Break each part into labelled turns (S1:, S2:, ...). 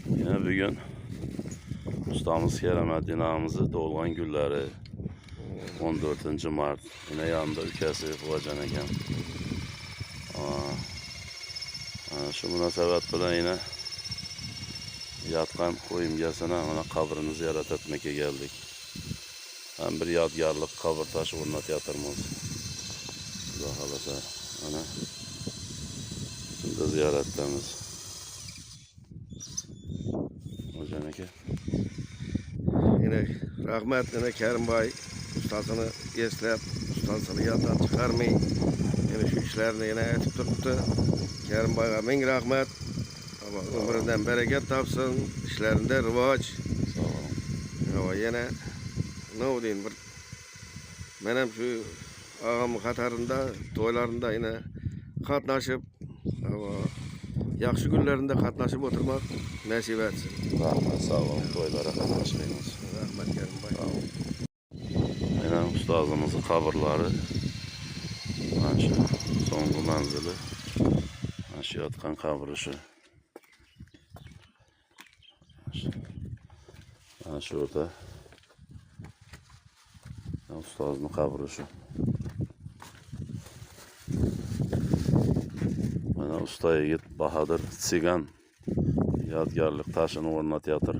S1: Yine bugün ustamız Keramettin ağamızı doğulgan günleri 14. Mart. Yine yanında ülkesi Fuacan eken. Şu münasebet bilen yine yatkan koyumgasına ona kabrını ziyaret etmeye geldik. Hem bir yadgarlık kabir taşı yatırmaz. Allah halasa ana şimdi ziyarettemiz. Hocam eke.
S2: Yine rahmet yine Kerim Bey ustasını eslep, ustasını yattan çıkarmayın. Yine şu işlerini yine etip tuttu. Kerim Bey'e min rahmet. Ama ömründen bereket tapsın, işlerinde rıvaç.
S1: Sağ olun.
S2: Ama yine ne diyeyim, benim şu ağamın katarında, toylarında yine katlaşıp, ama yaxşı günlerinde katlaşıp oturmak nasip etsin.
S1: Rahmet sağ olun. Toylara katlaşmayınız.
S2: Rahmet Kerim Bey.
S1: Sağ olun. Yine ustazımızın kabirleri. Şu songu menzili. Şu yatkan kabri şu. Şurada ustazın kabri şu. Bana usta yigit Bahadır Tsigan yadgarlık taşını ornatıyatır.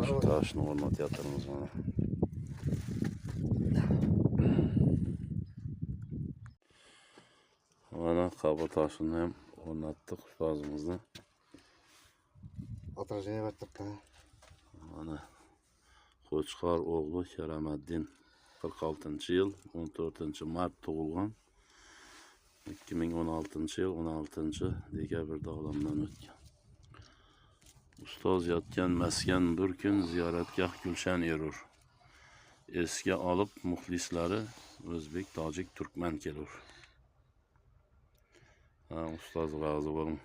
S1: Şu taşını ornatıyatırımız bana. Bana kabir taşını hem ornattık ustazımızla.
S2: Oturacağına battık da.
S1: Bana Koçkar oğlu Keramettin 46. yıl 14. Mart doğulgan. 2016 yıl 16. dekabr olamdan o'tgan. Ustoz yatgan maskan bir kun ziyoratgah Gulshan erur. Esga olib muxlislari o'zbek, tojik, turkman kelur. Ustoz rozi bo'ling.